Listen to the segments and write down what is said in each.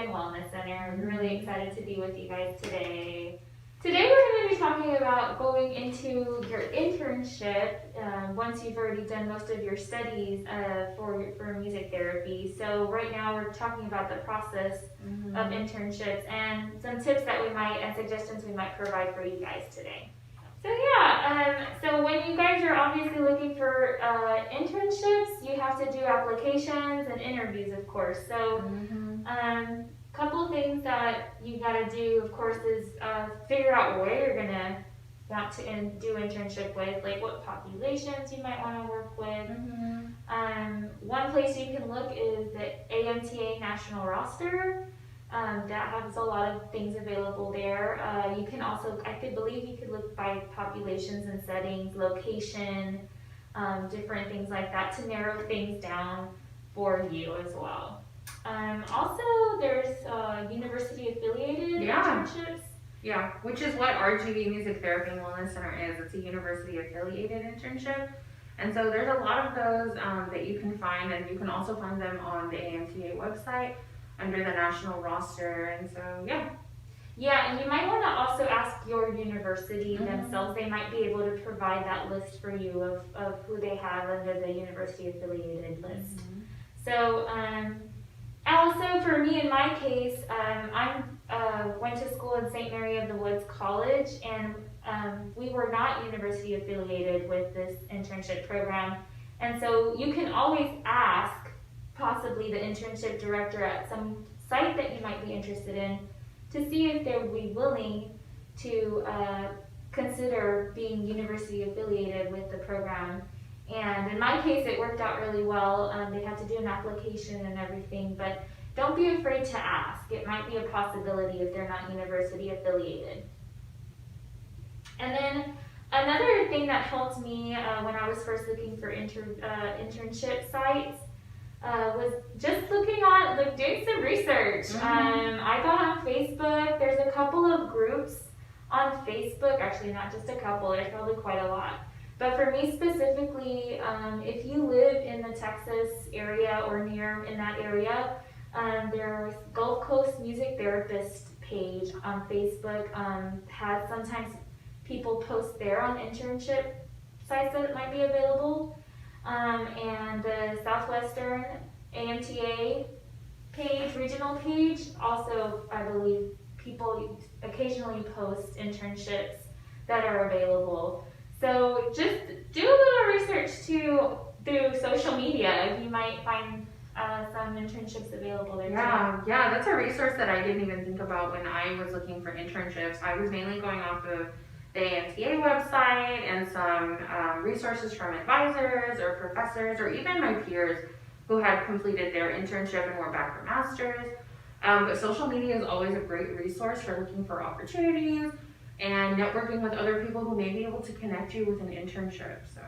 and Wellness Center. I'm really excited to be with you guys today. Today we're going to be talking about going into your internship once you've already done most of your studies for music therapy. So right now we're talking about the process of internships and some tips that and suggestions we might provide for you guys today. So yeah, so when you guys are obviously looking for internships, you have to do applications and interviews, of course. So couple things that you got to do, of course, is figure out where you're going to want to do internship with, like what populations you might want to work with. One place you can look is the AMTA national roster. That has a lot of things available there. You can also, I believe you could look by populations and settings, location, different things like that to narrow things down for you as well. Also, there's university affiliated internships. Yeah, which is what RGV Music Therapy and Wellness Center is. It's a university affiliated internship. And so there's a lot of those that you can find, and you can also find them on the AMTA website under the national roster. And so, yeah. Yeah, and you might want to also ask your university themselves. They might be able to provide that list for you of who they have under the university affiliated list. So, also for me in my case, I went to school in St. Mary of the Woods College, and we were not university affiliated with this internship program. And so you can always ask possibly the internship director at some site that you might be interested in to see if they would be willing to consider being university affiliated with the program. And in my case, it worked out really well. They had to do an application and everything, but don't be afraid to ask. It might be a possibility if they're not university affiliated. And then another thing that helped me when I was first looking for internship sites was just looking on, doing some research. I got on Facebook. There's a couple of groups on Facebook, actually not just a couple, there's probably quite a lot. But for me specifically, if you live in the Texas area or near in that area, there's Gulf Coast Music Therapist page on Facebook. Has sometimes people post there on internship sites that might be available. And the Southwestern AMTA page, regional page, also I believe people occasionally post internships that are available. So just do a little research through social media. You might find some internships available there too. Yeah, that's a resource that I didn't even think about when I was looking for internships. I was mainly going off of the AMTA website and some resources from advisors or professors or even my peers who had completed their internship and were back for masters. But social media is always a great resource for looking for opportunities and networking with other people who may be able to connect you with an internship. So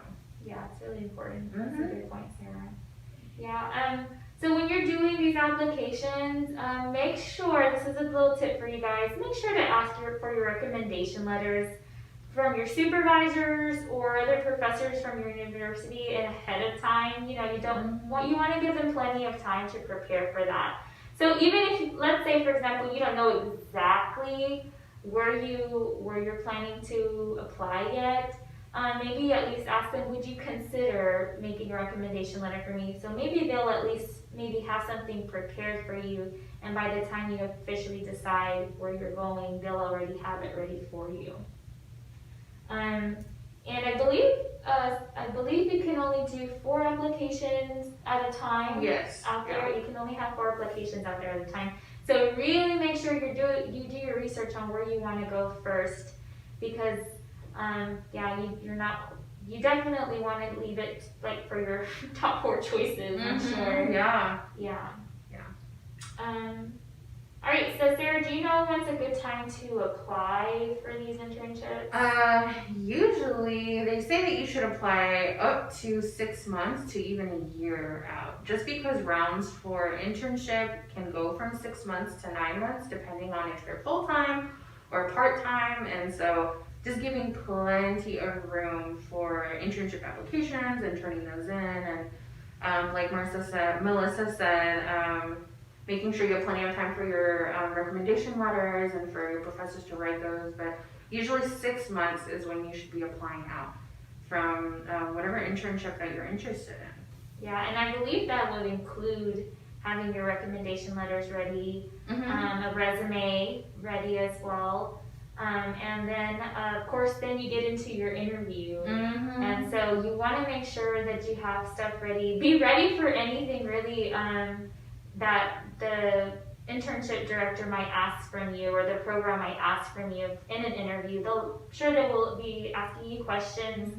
yeah, it's really important. That's a good point, Sarah. Yeah. So when you're doing these applications, make sure, this is a little tip for you guys, make sure to ask for your recommendation letters from your supervisors or other professors from your university ahead of time. You want to give them plenty of time to prepare for that. So even if, let's say for example, you don't know exactly where you're planning to apply yet, maybe at least ask them, would you consider making a recommendation letter for me? So maybe they'll at least have something prepared for you, and by the time you officially decide where you're going, they'll already have it ready for you. And I believe you can only do 4 applications at a time. Yes. Out there, you can only have 4 applications out there at a time. So really make sure you do your research on where you want to go first, because you definitely want to leave it for your top 4 choices. I'm sure. Yeah. All right, so Sarah, do you know when's a good time to apply for these internships? Usually they say that you should apply up to 6 months to even a year out, just because rounds for internship can go from 6 months to 9 months, depending on if you're full-time or part-time. And so just giving plenty of room for internship applications and turning those in. And like Melissa said, making sure you have plenty of time for your recommendation letters and for your professors to write those. But usually 6 months is when you should be applying out from whatever internship that you're interested in. Yeah, and I believe that would include having your recommendation letters ready, a resume ready as well. And then, of course, then you get into your interview. And so you want to make sure that you have stuff ready. Be ready for anything really that the internship director might ask from you or the program might ask from you in an interview. They will be asking you questions.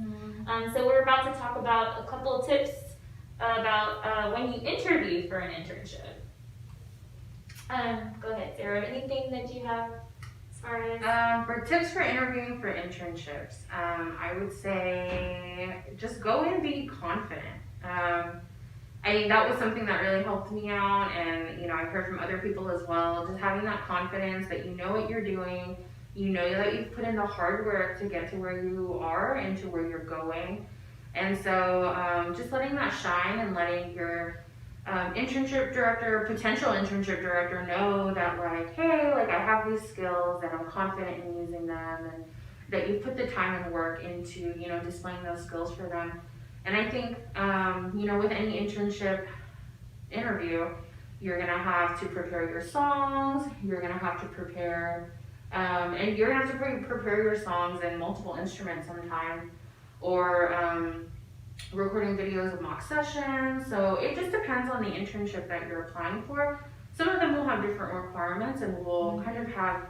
So we're about to talk about a couple of tips about when you interview for an internship. Go ahead, Sarah. Anything that you have as far as? For tips for interviewing for internships, I would say just go and be confident. That was something that really helped me out, and I've heard from other people as well. Just having that confidence that you know what you're doing, you know that you've put in the hard work to get to where you are and to where you're going. And so just letting that shine and letting your internship director, potential internship director know that hey, I have these skills and I'm confident in using them, and that you put the time and work into, displaying those skills for them. And I think, with any internship interview, you're gonna have to prepare your songs, you're gonna have to prepare, and you're gonna have to prepare your songs in multiple instruments sometime, or recording videos of mock sessions. So it just depends on the internship that you're applying for. Some of them will have different requirements and will kind of have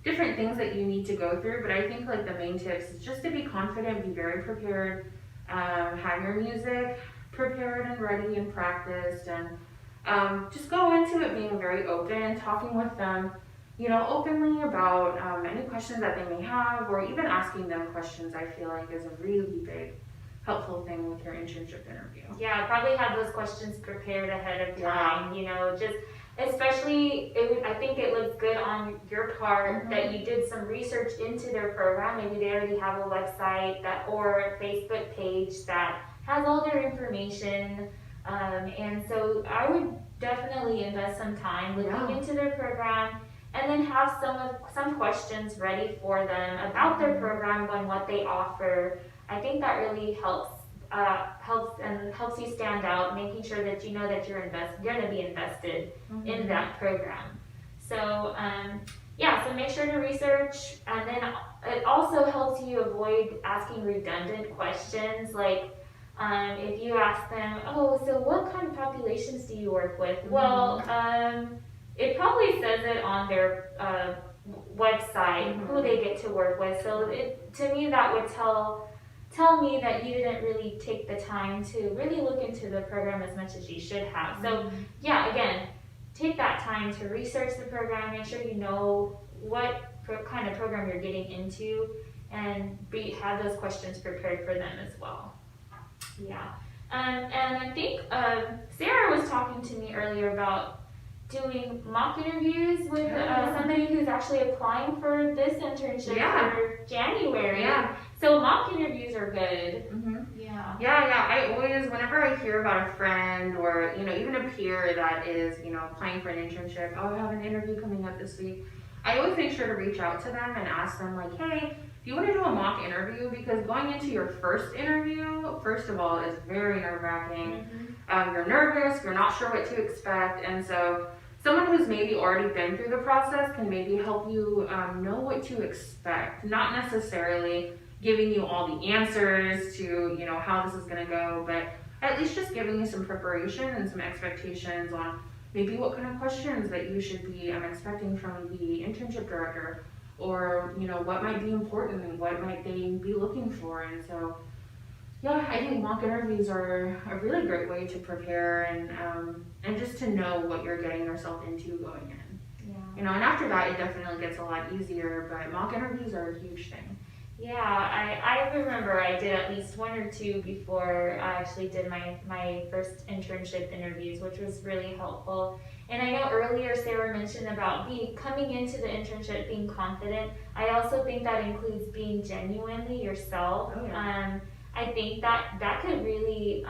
different things that you need to go through, but I think the main tips is just to be confident, be very prepared, have your music prepared and ready and practiced, and just go into it being very open, talking with them, openly about any questions that they may have, or even asking them questions. I feel like is a really big helpful thing with your internship interview. Yeah, probably have those questions prepared ahead of time, just especially, I think it looks good on your part that you did some research into their program. Maybe they already have a website or a Facebook page that has all their information. And so I would definitely invest some time looking into their program, and then have some questions ready for them about their program and what they offer. I think that really helps you stand out, making sure that you know that you're going to be invested in that program. So so make sure to research, and then it also helps you avoid asking redundant questions. If you ask them, so what kind of populations do you work with? Well, it probably says it on their website who they get to work with. So to me, that would tell me that you didn't really take the time to really look into the program as much as you should have. So again, take that time to research the program, make sure you know what kind of program you're getting into, and have those questions prepared for them as well. And I think Sarah was talking to me earlier about doing mock interviews with somebody who's actually applying for this internship for January. So mock interviews are good. I always, whenever I hear about a friend or even a peer that is applying for an internship, I have an interview coming up this week, I always make sure to reach out to them and ask them hey, do you want to do a mock interview? Because going into your first interview, first of all, is very nerve-wracking. You're nervous, you're not sure what to expect, and so someone who's maybe already been through the process can maybe help you know what to expect, not necessarily giving you all the answers to how this is going to go, but at least just giving you some preparation and some expectations on maybe what kind of questions that you should be expecting from the internship director, or what might be important and what might they be looking for. And so I think mock interviews are a really great way to prepare and just to know what you're getting yourself into going in. And after that it definitely gets a lot easier, but mock interviews are a huge thing. I remember I did at least one or two before I actually did my first internship interviews, which was really helpful. And I know earlier Sarah mentioned about coming into the internship being confident. I also think that includes being genuinely yourself. I think that could really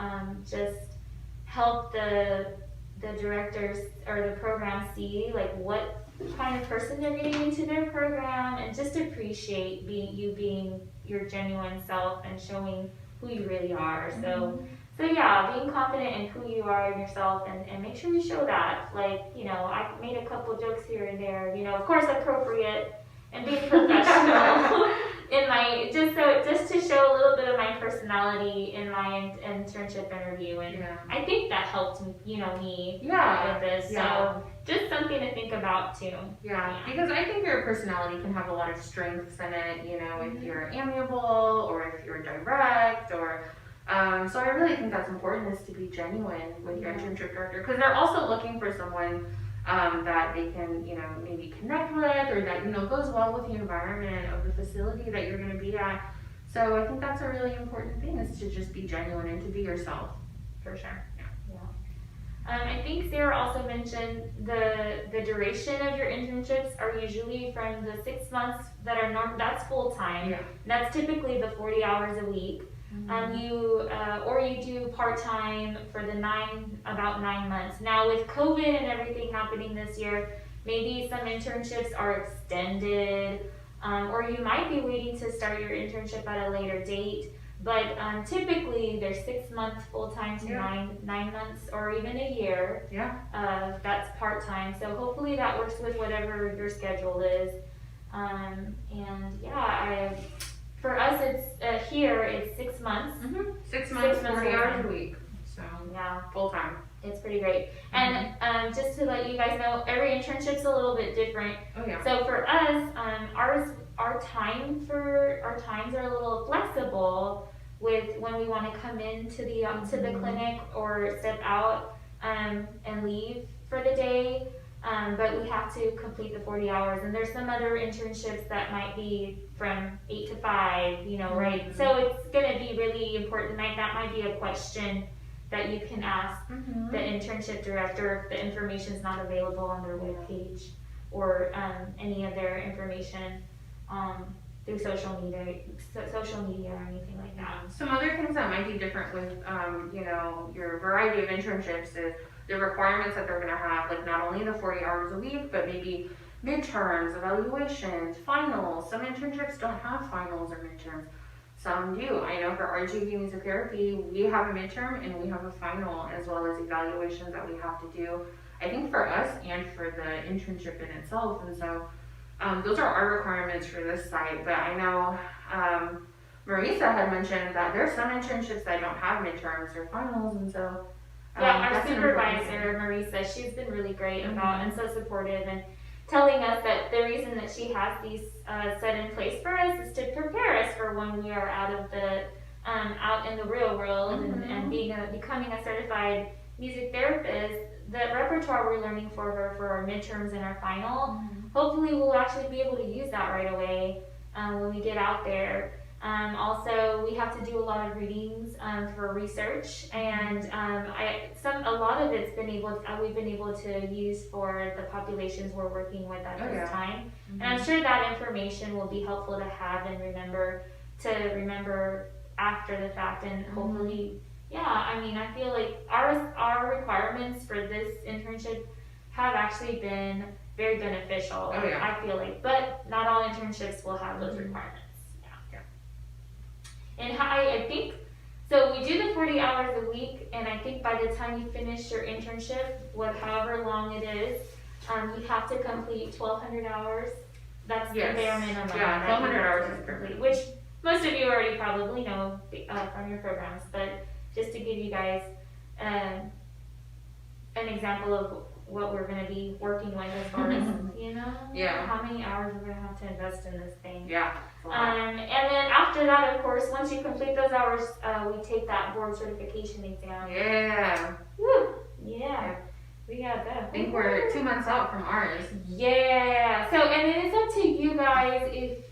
just help the the directors or the program see like what kind of person they're getting into their program, and just appreciate being your genuine self and showing who you really are. So yeah, being confident in who you are and yourself, and make sure you show that. Like, I made a couple jokes here and there, of course appropriate and being professional in my, just to show a little bit of my personality in my internship interview. And I think that helped me with this. So just something to think about too. Yeah, because I think your personality can have a lot of strengths in it, if you're amiable or if you're direct or so I really think that's important, is to be genuine with your internship director, because they're also looking for someone that they can, maybe connect with, or that, goes well with the environment of the facility that you're going to be at. So I think that's a really important thing, is to just be genuine and to be yourself. For sure. I think Sarah also mentioned the duration of your internships are usually from the 6 months that are that's full time. Yeah. That's typically the 40 hours a week. You do part-time for about 9 months. Now with COVID and everything happening this year, maybe some internships are extended, or you might be waiting to start your internship at a later date. But typically they're 6 months full-time to 9 months, or even a year. That's part-time. So hopefully that works with whatever your schedule is. For us, it's here. It's 6 months. 6 months, 40 hours a week. So full time. It's pretty great. And just to let you guys know, every internship's a little bit different. So for us, our times are a little flexible with when we want to come into the clinic or step out and leave for the day. But we have to complete the 40 hours, and there's some other internships that might be from 8 to 5, right? So it's going to be really important. That might be a question that you can ask the internship director if the information is not available on their webpage or any of their information through social media or anything like that. Some other things that might be different with, your variety of internships is the requirements that they're going to have, like not only the 40 hours a week, but maybe midterms, evaluations, finals. Some internships don't have finals or midterms. Some do. I know for RGV Music Therapy, we have a midterm and we have a final, as well as evaluations that we have to do, I think for us and for the internship in itself. And so those are our requirements for this site. But I know Marisa had mentioned that there's some internships that don't have midterms or finals, and so our supervisor, Marisa, she's been really great about and so supportive, and telling us that the reason that she has these set in place for us is to prepare us for when we are out in the real world and becoming a certified music therapist. The repertoire we're learning for her for our midterms and our final, hopefully we'll actually be able to use that right away when we get out there. Also, we have to do a lot of readings for research, and a lot of it's we've been able to use for the populations we're working with at this time. And I'm sure that information will be helpful to have and remember after the fact, and hopefully, I feel like our requirements for this internship have actually been very beneficial. I feel like, but not all internships will have those requirements. And I think, so we do the 40 hours a week, and I think by the time you finish your internship, however long it is, you have to complete 1,200 hours. That's the bare minimum. 1,200 hours is complete. Which most of you already probably know from your programs, but just to give you guys an example of what we're going to be working with as far as, how many hours we're going to have to invest in this thing. And then after that, of course, once you complete those hours, we take that board certification exam. Woo! We got that. I think we're 2 months out from ours. So, and then it's up to you guys if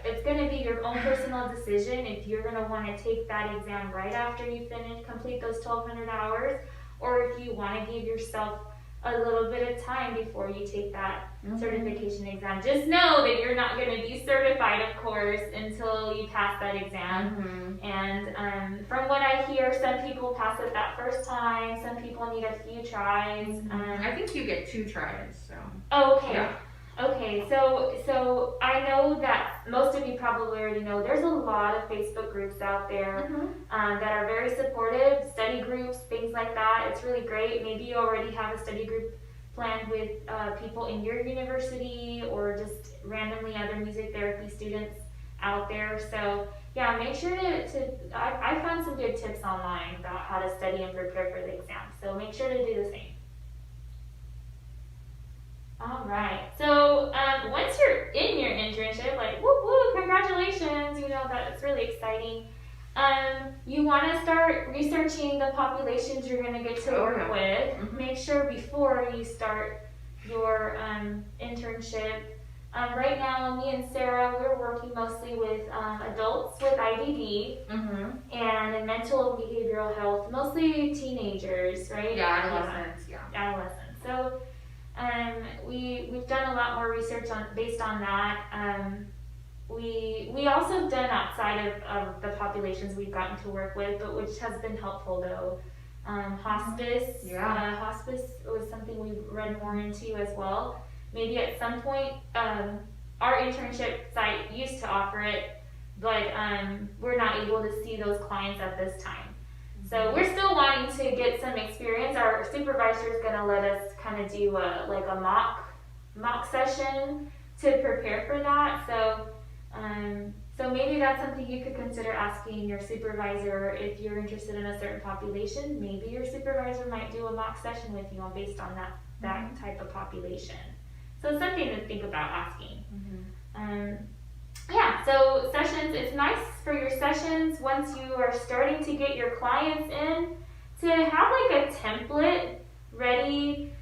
it's going to be your own personal decision if you're going to want to take that exam right after you complete those 1,200 hours, or if you want to give yourself a little bit of time before you take that Mm-hmm. certification exam. Just know that you're not going to be certified, of course, until you pass that exam. Mm-hmm. And from what I hear, some people pass it that first time, some people need a few tries. I think you get 2 tries, so. Oh, okay. Yeah. Okay, so I know that most of you probably already know there's a lot of Facebook groups out there that are very supportive, study groups, things like that. It's really great. Maybe you already have a study group planned with people in your university or just randomly other music therapy students out there. So yeah, make sure I found some good tips online about how to study and prepare for the exam. So make sure to do the same. All right. So once you're in your internship, like woo woo, congratulations! You know that's really exciting. You want to start researching the populations you're going to get to work with. Make sure before you start your internship. Right now, me and Sarah, we're working mostly with adults with IDD and in mental and behavioral health, mostly teenagers, right? Yeah, adolescents. Yeah. Adolescents. So. We've done a lot more research based on that. We also have done outside of the populations we've gotten to work with, but which has been helpful though. Hospice. Hospice was something we've read more into as well. Maybe at some point, our internship site used to offer it, but we're not able to see those clients at this time. So we're still wanting to get some experience. Our supervisor is going to let us kind of do a mock session to prepare for that. So maybe that's something you could consider asking your supervisor if you're interested in a certain population. Maybe your supervisor might do a mock session with you based on that type of population. So it's something to think about asking. Yeah, so sessions, it's nice for your sessions once you are starting to get your clients in to have like a template ready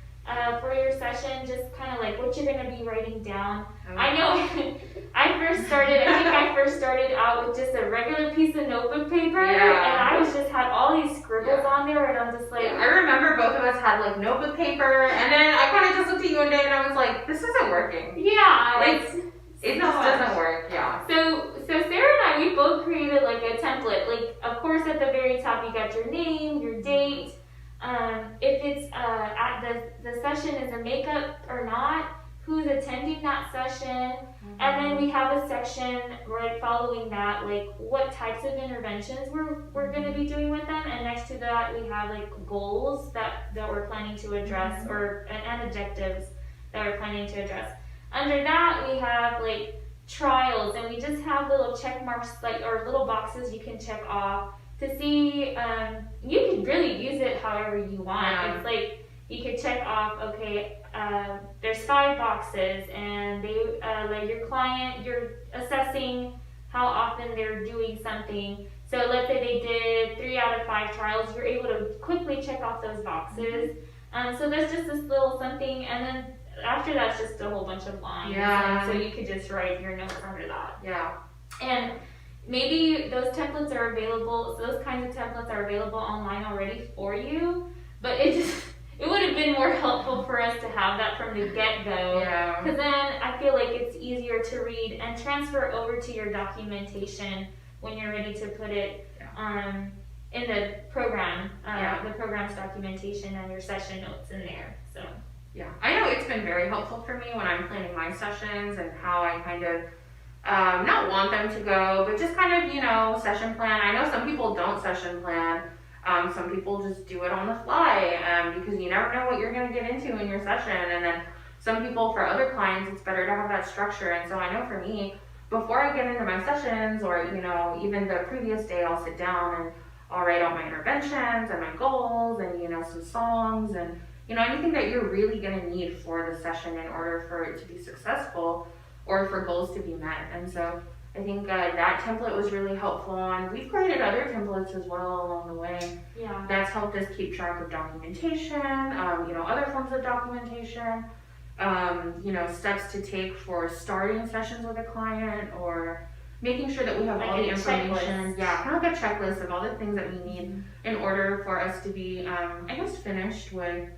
for your session, just kind of like what you're going to be writing down. I know I think I first started out with just a regular piece of notebook paper and I just had all these scribbles on there and I'm just like... I remember both of us had like notebook paper and then I kind of just looked at you one day and I was like, this isn't working. Yeah, it just doesn't work, yeah. So Sarah and I, we both created like a template. Like, of course, at the very top, you got your name, your date. If it's at the session is a makeup or not, who's attending that session, and then we have a section right following that, like what types of interventions we're going to be doing with them, and next to that we have like goals that we're planning to address and objectives that we're planning to address. Under that, we have like trials, and we just have little check marks, or little boxes you can check off to see. You can really use it however you want. Yeah. It's like you could check off, okay, there's 5 boxes, and they like your client, you're assessing how often they're doing something. So let's say they did 3 out of 5 trials, you're able to quickly check off those boxes. So there's just this little something, and then after that's just a whole bunch of lines. Yeah. So you could just write your notes under that. Yeah. And maybe those templates are available, so those kinds of templates are available online already for you, but it would have been more helpful for us to have that from the get-go. Yeah. Because then I feel like it's easier to read and transfer over to your documentation when you're ready to put it in the program, the program's documentation and your session notes in there. So. Yeah, I know it's been very helpful for me when I'm planning my sessions and how I kind of not want them to go, but just kind of, session plan. I know some people don't session plan. Some people just do it on the fly because you never know what you're going to get into in your session. And then some people, for other clients, it's better to have that structure. And so I know for me, before I get into my sessions or, even the previous day, I'll sit down and I'll write out my interventions and my goals and, some songs and anything that you're really going to need for the session in order for it to be successful or for goals to be met. And so I think that template was really helpful, and we've created other templates as well along the way. Yeah. That's helped us keep track of documentation, other forms of documentation, steps to take for starting sessions with a client or making sure that we have all the information. Yeah, kind of like a checklist of all the things that we need in order for us to be, finished with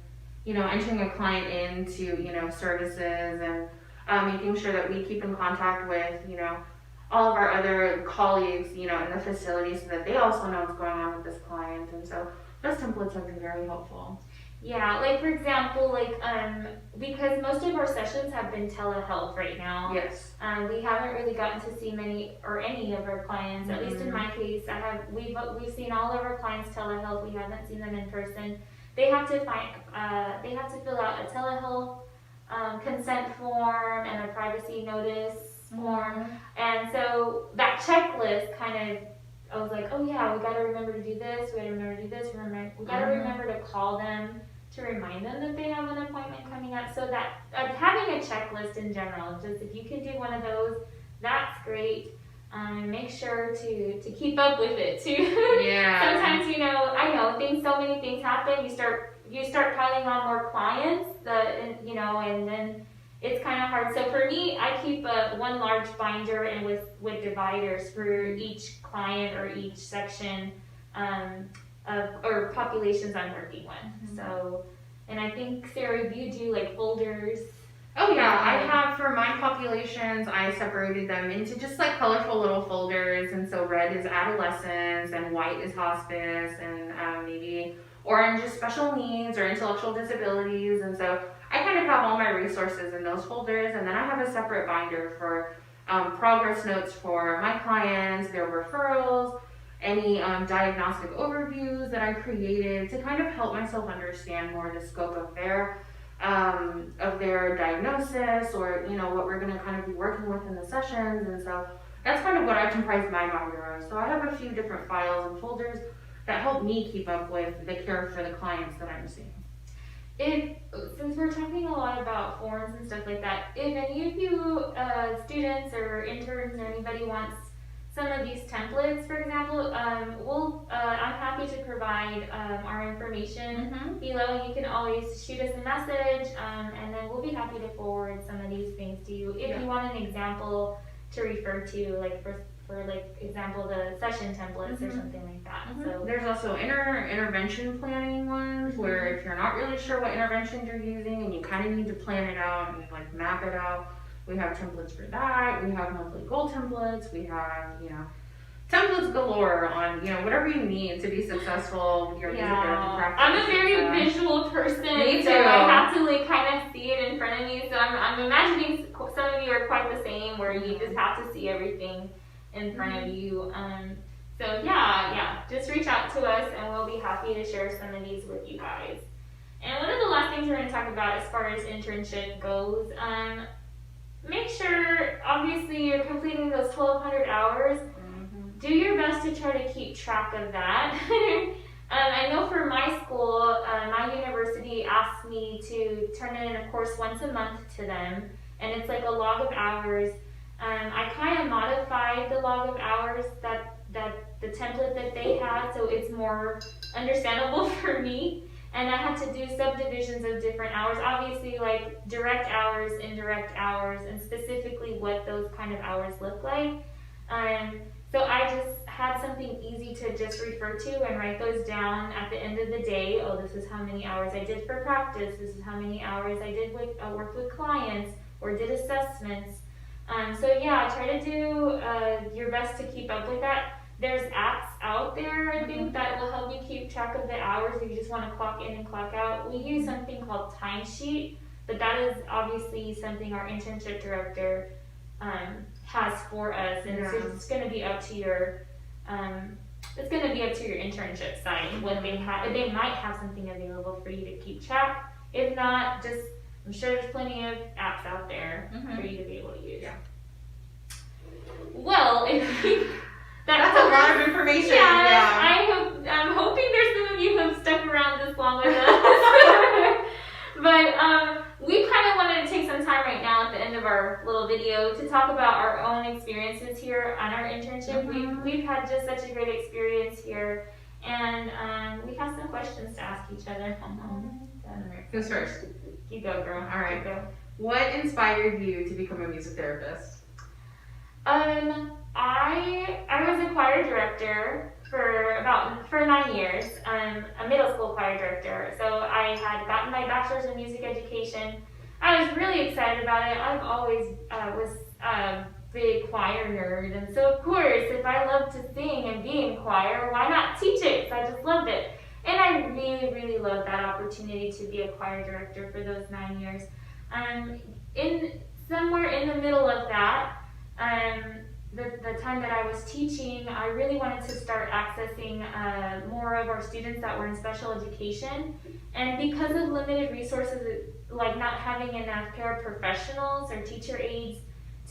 entering a client into, services and making sure that we keep in contact with, all of our other colleagues, in the facility so that they also know what's going on with this client. And so those templates have been very helpful. Yeah, like for example, because most of our sessions have been telehealth right now. Yes. We haven't really gotten to see many or any of our clients. At least in my case, we've seen all of our clients telehealth. We haven't seen them in person. They have to fill out a telehealth consent form and a privacy notice form. And so that checklist I was like, oh yeah, we gotta remember to do this, we gotta remember to do this, we gotta remember to call them to remind them that they have an appointment coming up. So that having a checklist in general, just if you can do one of those, that's great. Make sure to keep up with it too. Yeah. Sometimes, I know so many things happen. You start piling on more clients, and then it's kind of hard. So for me, I keep one large binder and with dividers for each client or each section or populations I'm working with. So, and I think, Sarah, you do like folders. Oh yeah, I have for my populations, I separated them into just like colorful little folders. And so red is adolescents and white is hospice and maybe orange is special needs or intellectual disabilities. And so I kind of have all my resources in those folders, and then I have a separate binder for progress notes for my clients, their referrals, any diagnostic overviews that I created to kind of help myself understand more the scope of their diagnosis or what we're going to kind of be working with in the sessions. And so that's kind of what I comprise my binder of. So I have a few different files and folders that help me keep up with the care for the clients that I'm seeing. Since we're talking a lot about forms and stuff like that, if any of you students or interns or anybody wants some of these templates, for example, I'm happy to provide our information below. You can always shoot us a message, and then we'll be happy to forward some of these things to you. If you want an example to refer to, like for example, the session templates or something like that. So there's also intervention planning ones where if you're not really sure what interventions you're using and you kind of need to plan it out and like map it out, we have templates for that. We have monthly goal templates. We have templates galore on whatever you need to be successful with your music therapy practice. I'm a very visual person, Me too. So I have to kind of see it in front of me. So I'm imagining some of you are quite the same, where you just have to see everything in front of you. So yeah, just reach out to us and we'll be happy to share some of these with you guys. And one of the last things we're going to talk about as far as internship goes, make sure obviously you're completing those 1,200 hours. Do your best to try to keep track of that. I know for my school, my university asked me to turn in a course once a month to them, and it's like a log of hours. I kind of modified the log of hours that the template that they had, so it's more understandable for me. And I had to do subdivisions of different hours, obviously like direct hours, indirect hours, and specifically what those kind of hours look like. So I just had something easy to just refer to and write those down at the end of the day. Oh, this is how many hours I did for practice. This is how many hours I did with work with clients or did assessments. So yeah, try to do your best to keep up with that. There's apps out there, I think, that will help you keep track of the hours if you just want to clock in and clock out. We use something called Timesheet, but that is obviously something our internship director has for us, and so it's going to be up to your internship site what they have. They might have something available for you to keep track. If not, I'm sure there's plenty of apps out there for you to be able to use. Yeah. Well, that's a lot of information. Yeah. I'm hoping there's some of you who have stuck around this long with us. But we kind of wanted to take some time right now at the end of our little video to talk about our own experiences here on our internship. We've had just such a great experience here, and we have some questions to ask each other. Who's first? You go, girl. All right. Go. What inspired you to become a music therapist? I was a choir director for 9 years, a middle school choir director. So I had gotten my bachelor's in music education. I was really excited about it. I've always was a big choir nerd, and so of course, if I love to sing and be in choir, why not teach it? So I just loved it. And I really, really loved that opportunity to be a choir director for those 9 years. Somewhere in the middle of that, the time that I was teaching, I really wanted to start accessing more of our students that were in special education. And because of limited resources, like not having enough paraprofessionals or teacher aides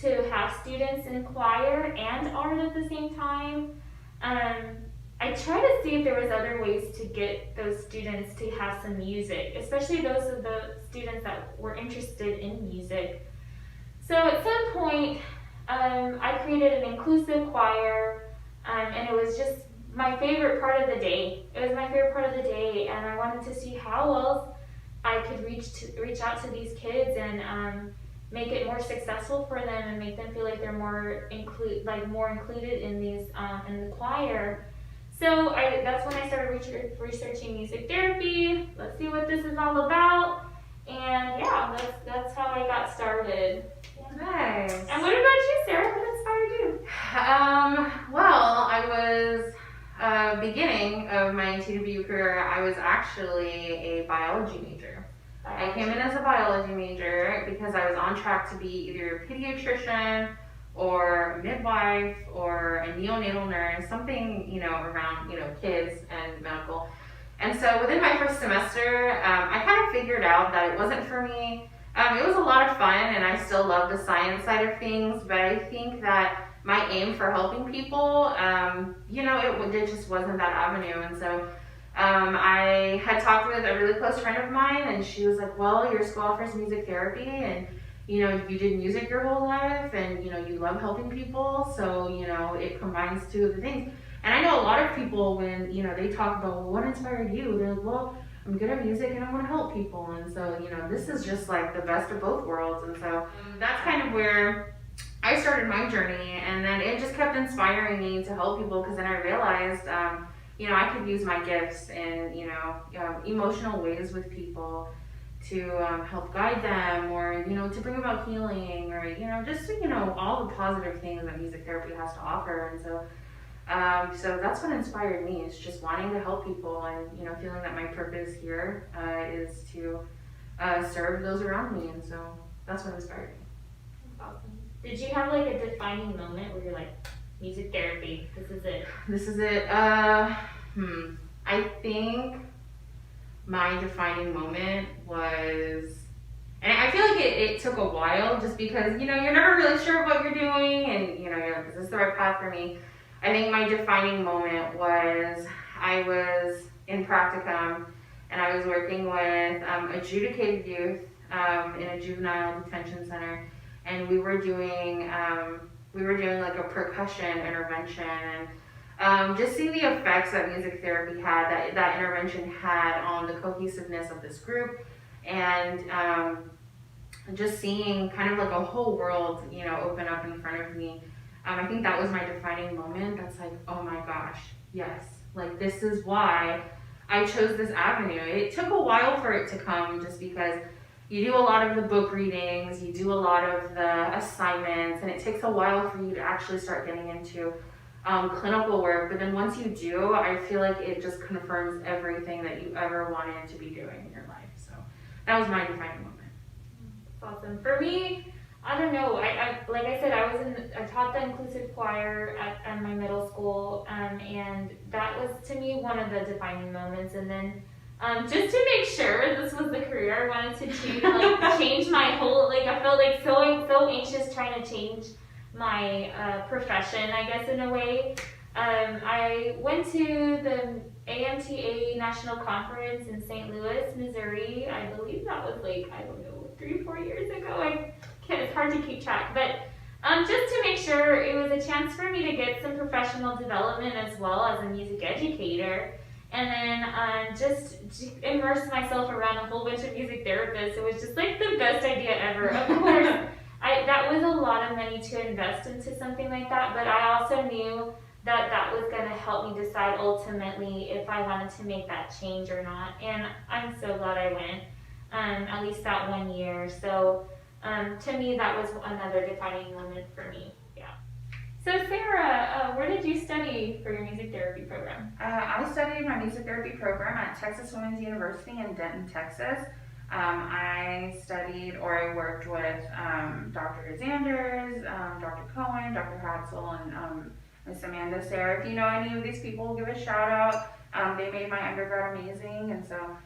to have students in choir and art at the same time, I tried to see if there was other ways to get those students to have some music, especially those of the students that were interested in music. So at some point, I created an inclusive choir, and it was just my favorite part of the day. It was my favorite part of the day, and I wanted to see how else I could reach out to these kids and make it more successful for them and make them feel like they're more included in in the choir. So that's when I started researching music therapy. Let's see what this is all about. And yeah, that's how I got started. Nice. And what about you, Sarah? What inspired you? Well, I was beginning of my TWU career. I was actually a biology major. I came in as a biology major because I was on track to be either a pediatrician or a midwife or a neonatal nurse, something around kids and medical. And so within my first semester, I kind of figured out that it wasn't for me. It was a lot of fun, and I still love the science side of things, but I think that my aim for helping people, it just wasn't that avenue. And so I had talked with a really close friend of mine, and she was like, well, your school offers music therapy, and you did music your whole life, and you love helping people, so it combines two of the things. And I know a lot of people, when they talk about, well, what inspired you, they're like, well, I'm good at music and I want to help people. And so this is just like the best of both worlds. And so that's kind of where I started my journey, and then it just kept inspiring me to help people, because then I realized I could use my gifts in emotional ways with people to help guide them, or to bring about healing, or just all the positive things that music therapy has to offer. And so so that's what inspired me, is just wanting to help people, and feeling that my purpose here is to serve those around me. And so that's what inspired me. That's awesome. Did you have like a defining moment where you're like, music therapy, this is it? This is it. I think my defining moment was, and I feel like it took a while, just because you're never really sure what you're doing, and you're like, is this the right path for me? I think my defining moment was, I was in practicum, and I was working with adjudicated youth in a juvenile detention center, and we were doing like a percussion intervention, and just seeing the effects that music therapy had, that intervention had on the cohesiveness of this group, and just seeing kind of like a whole world open up in front of me. I think that was my defining moment. That's like, oh my gosh, yes, like this is why I chose this avenue. It took a while for it to come, just because you do a lot of the book readings, you do a lot of the assignments, and it takes a while for you to actually start getting into clinical work. But then once you do, I feel like it just confirms everything that you ever wanted to be doing in your life. So that was my defining moment. That's awesome. For me, I don't know. I like I said, I taught the inclusive choir at my middle school, and that was to me one of the defining moments. And then just to make sure this was the career I wanted to change my whole, I felt like so anxious trying to change my profession, I guess, in a way. I went to the AMTA National Conference in St. Louis, Missouri. I believe that was 3-4 years ago. It's hard to keep track, but just to make sure, it was a chance for me to get some professional development as well as a music educator, and then just immerse myself around a whole bunch of music therapists. It was just like the best idea ever. Of course, that was a lot of money to invest into something like that, but I also knew that was going to help me decide ultimately if I wanted to make that change or not. And I'm so glad I went, at least that 1 year. So to me, that was another defining moment for me. Yeah. So Sarah, where did you study for your music therapy program? I studied my music therapy program at Texas Women's University in Denton, Texas. I studied or I worked with Dr. Zanders, Dr. Cohen, Dr. Hatzel, and Miss Amanda Sarah. If you know any of these people, give a shout out. They made my undergrad amazing, and so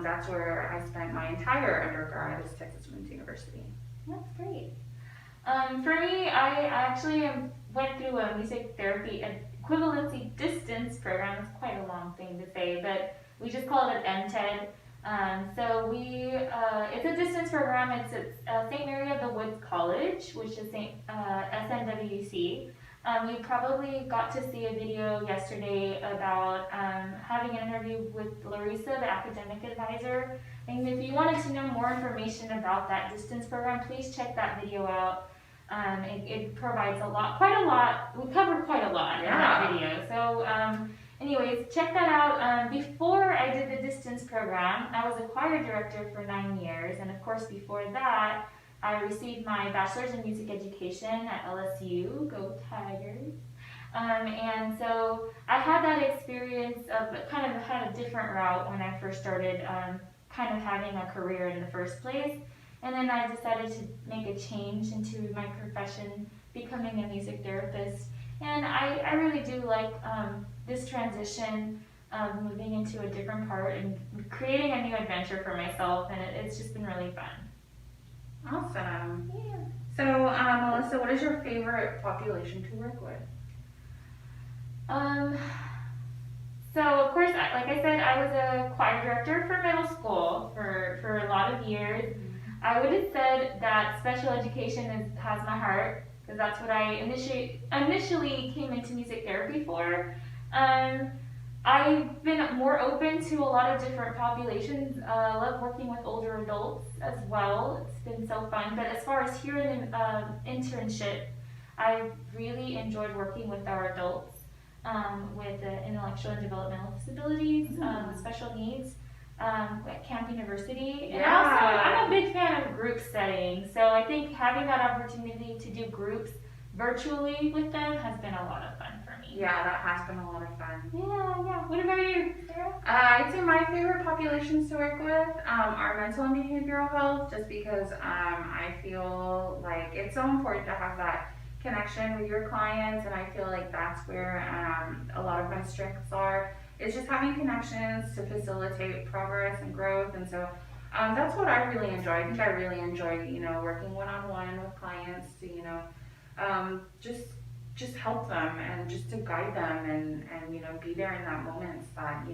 that's where I spent my entire undergrad is Texas Women's University. That's great. For me, I actually went through a music therapy equivalency distance program. It's quite a long thing to say, but we just call it an MTED. So it's a distance program. It's at St. Mary of the Woods College, which is SMWC. You probably got to see a video yesterday about having an interview with Larissa, the academic advisor. And if you wanted to know more information about that distance program, please check that video out. It provides quite a lot. We cover quite a lot in that video. So anyways, check that out. Before I did the distance program, I was a choir director for 9 years. And of course, before that, I received my bachelor's in music education at LSU. Go Tigers. And so I had that experience of kind of had a different route when I first started kind of having a career in the first place. And then I decided to make a change into my profession, becoming a music therapist. And I really do like this transition of moving into a different part and creating a new adventure for myself. And it's just been really fun. Awesome. Yeah. So, Melissa, what is your favorite population to work with? So of course, like I said, I was a choir director for middle school for a lot of years. I would have said that special education has my heart, because that's what I initially came into music therapy for. I've been more open to a lot of different populations. I love working with older adults as well. It's been so fun. But as far as here in the internship, I really enjoyed working with our adults with intellectual and developmental disabilities, special needs. At Camp University, and also I'm a big fan of group settings, so I think having that opportunity to do groups virtually with them has been a lot of fun for me. Yeah, that has been a lot of fun. Yeah. What about you, Sarah? I'd say my favorite populations to work with are mental and behavioral health, just because I feel like it's so important to have that connection with your clients, and I feel like that's where a lot of my strengths are. It's just having connections to facilitate progress and growth, and so that's what I really enjoy. I think I really enjoy, working one-on-one with clients to, just help them and just to guide them and be there in that moment that,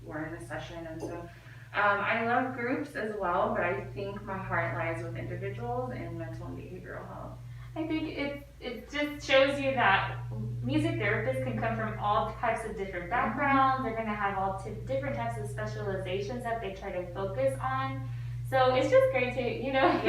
we're in a session. And so I love groups as well, but I think my heart lies with individuals in mental and behavioral health. I think it just shows you that music therapists can come from all types of different backgrounds. They're going to have all different types of specializations that they try to focus on. So it's just great to, we have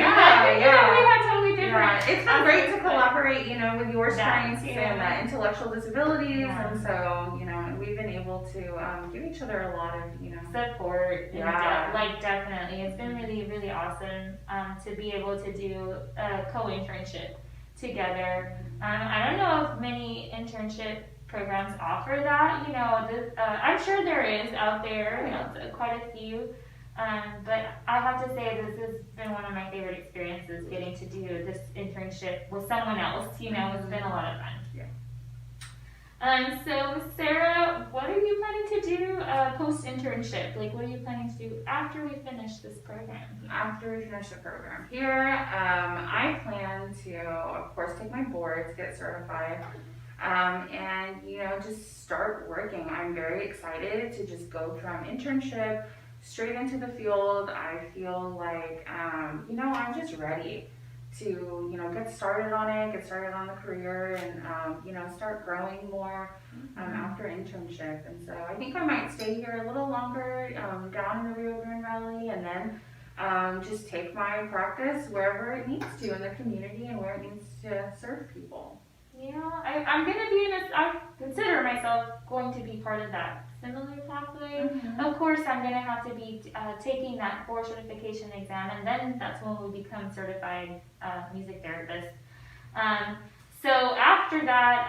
totally different. Yeah. It's been great to collaborate, with your strengths and intellectual disabilities, and so, we've been able to give each other a lot of, support. Definitely. It's been really, really awesome to be able to do a co-internship together. I don't know if many internship programs offer that. I'm sure there is out there, quite a few. But I have to say this has been one of my favorite experiences, getting to do this internship with someone else. It's been a lot of fun. Yeah. So Sarah, what are you planning to do post-internship? What are you planning to do after we finish this program? After we finish the program here, I plan to, of course, take my boards, get certified, and, just start working. I'm very excited to just go from internship straight into the field. I feel like, I'm just ready to, get started on the career and, start growing more after internship. And so I think I might stay here a little longer down in the Rio Grande Valley, and then just take my practice wherever it needs to in the community and where it needs to serve people. Yeah, I'm gonna be I consider myself going to be part of that similar pathway. Mm-hmm. Of course, I'm gonna have to be taking that core certification exam, and then that's when we become certified music therapists. Um, so after that,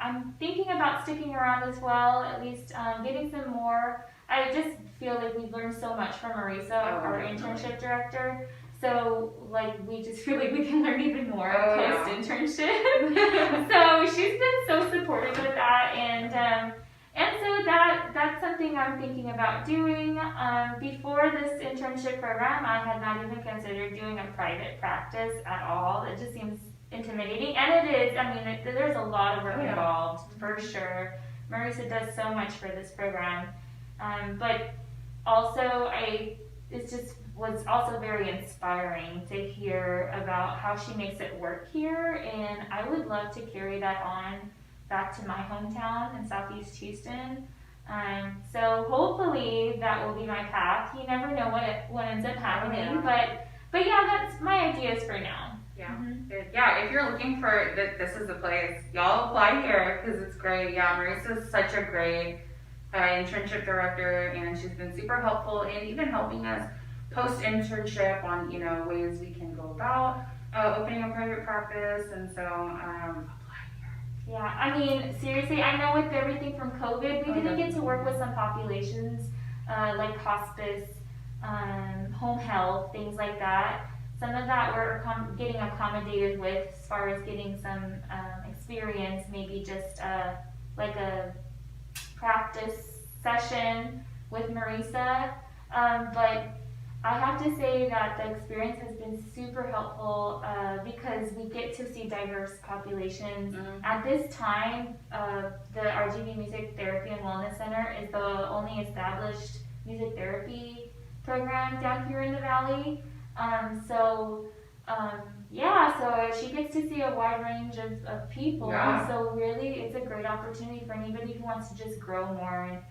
I'm thinking about sticking around as well, at least getting some more. I just feel like we've learned so much from Marisa, our internship director. So, like, we just feel like we can learn even more post-internship. So, she's been so supportive with that, and so that's something I'm thinking about doing. Before this internship program, I had not even considered doing a private practice at all. It just seems intimidating, and it is. I mean, there's a lot of work involved, for sure. Marisa does so much for this program, but also it just was also very inspiring to hear about how she makes it work here, and I would love to carry that on back to my hometown in Southeast Houston. So hopefully that will be my path. You never know what ends up happening, but yeah, that's my ideas for now. Yeah, yeah. If you're looking for this is the place. Y'all apply here because it's great. Yeah, Marisa's such a great internship director, and she's been super helpful in even helping us post internship on ways we can go about opening a private practice, and so apply here. Yeah, I mean seriously, I know with everything from COVID, we didn't get to work with some populations like hospice, home health, things like that. Some of that we're getting accommodated with as far as getting some experience, maybe just like a practice session with Marisa. But I have to say that the experience has been super helpful because we get to see diverse populations. Mm-hmm. At this time, the RGV Music Therapy and Wellness Center is the only established music therapy program down here in the Valley. So she gets to see a wide range of people. Yeah. So really, it's a great opportunity for anybody who wants to just grow more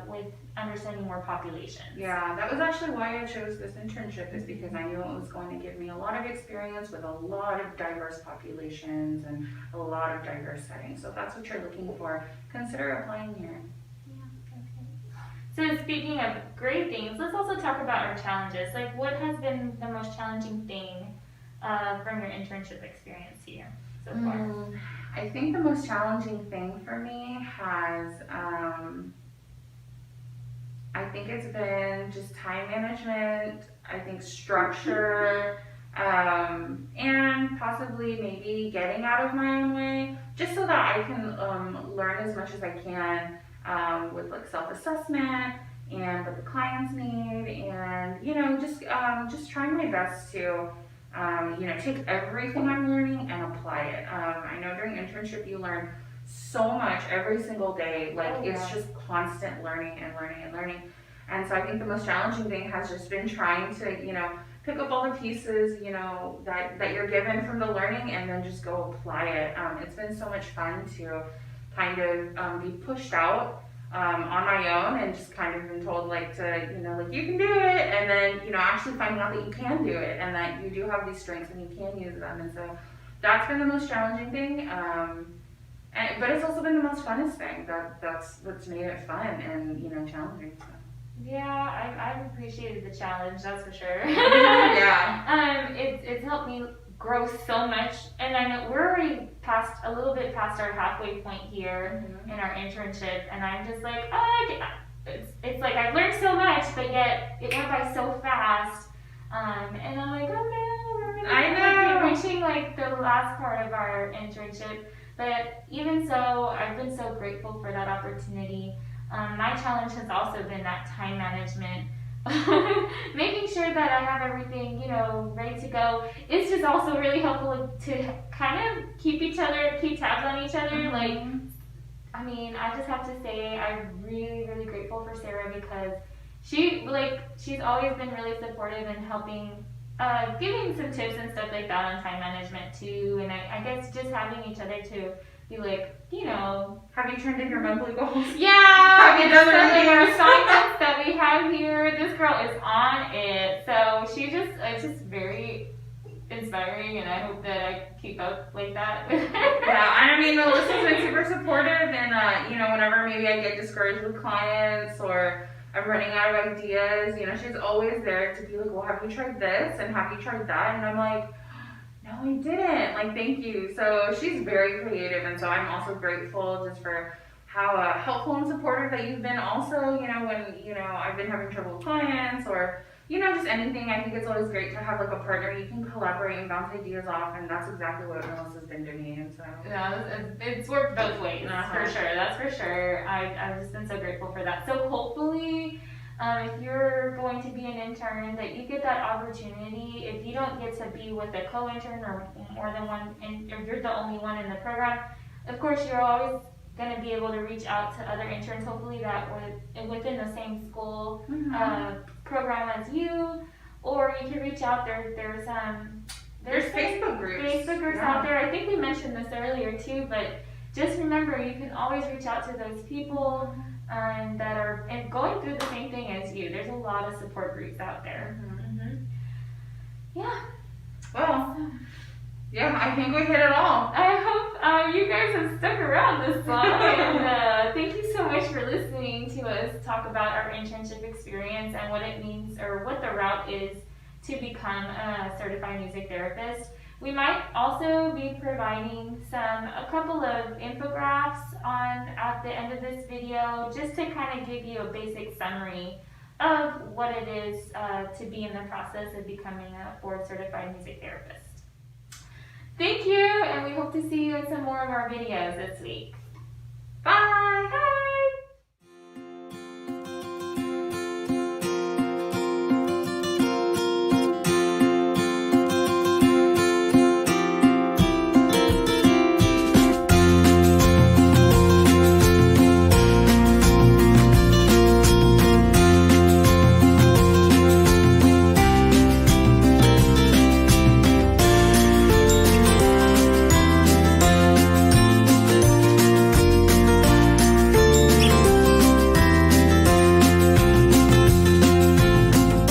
with understanding more populations. Yeah, that was actually why I chose this internship, is because I knew it was going to give me a lot of experience with a lot of diverse populations and a lot of diverse settings. So if that's what you're looking for, consider applying here. So speaking of great things, let's also talk about our challenges. Like, what has been the most challenging thing from your internship experience here so far? I think the most challenging thing for me has, I think it's been just time management, I think structure, and possibly maybe getting out of my own way, just so that I can learn as much as I can with like self-assessment and what the clients need, and just trying my best to take everything I'm learning and apply it. I know during internship you learn so much every single day, it's just constant learning and learning and learning. And so I think the most challenging thing has just been trying to pick up all the pieces that you're given from the learning and then just go apply it. It's been so much fun to kind of be pushed out on my own and just kind of been told you can do it, and then actually finding out that you can do it and that you do have these strengths and you can use them. And so that's been the most challenging thing, but it's also been the most funnest thing. That's what's made it fun and challenging. So. Yeah, I've appreciated the challenge, that's for sure. Yeah. It's helped me grow so much, and I know we're already a little bit past our halfway point here in our internship, and I'm just like, it's like I've learned so much, but yet it went by so fast, and I'm like, oh no, we're reaching like the last part of our internship. But even so, I've been so grateful for that opportunity. My challenge has also been that time management. Making sure that I have everything, ready to go. It's just also really helpful to kind of keep tabs on each other. Mm-hmm. I just have to say I'm really, really grateful for Sarah because she's always been really supportive in helping, giving some tips and stuff like that on time management too. And I guess just having each other to be like, have you turned in your monthly goals? Yeah. Have you done our assignments that we have here? This girl is on it. So it's inspiring, and I hope that I keep up like that. Yeah, and I mean, Melissa's been super supportive, and you know, whenever maybe I get discouraged with clients or I'm running out of ideas, you know, she's always there to be like, well, have you tried this and have you tried that? And I'm like, no, I didn't. Like, thank you. So she's very creative, and so I'm also grateful just for how helpful and supportive that you've been. Also, you know, when you know I've been having trouble with clients or you know just anything, I think it's always great to have like a partner you can collaborate and bounce ideas off, and that's exactly what Melissa's been doing. And so yeah, it's worked both ways for sure. That's for sure. I've just been so grateful for that. So hopefully. If you're going to be an intern, that you get that opportunity. If you don't get to be with a co-intern or more than one, and if you're the only one in the program, of course you're always going to be able to reach out to other interns. Hopefully that within the same school program as you, or you can reach out. There's Facebook groups. Out there. I think we mentioned this earlier too, but just remember you can always reach out to those people. That are going through the same thing as you. There's a lot of support groups out there. Yeah. Well, yeah, I think we hit it all. I hope you guys have stuck around this long. And thank you so much for listening to us talk about our internship experience and what it means or what the route is to become a certified music therapist. We might also be providing a couple of infographics at the end of this video just to kind of give you a basic summary of what it is to be in the process of becoming a board certified music therapist. Thank you, and we hope to see you in some more of our videos this week. Bye! Bye!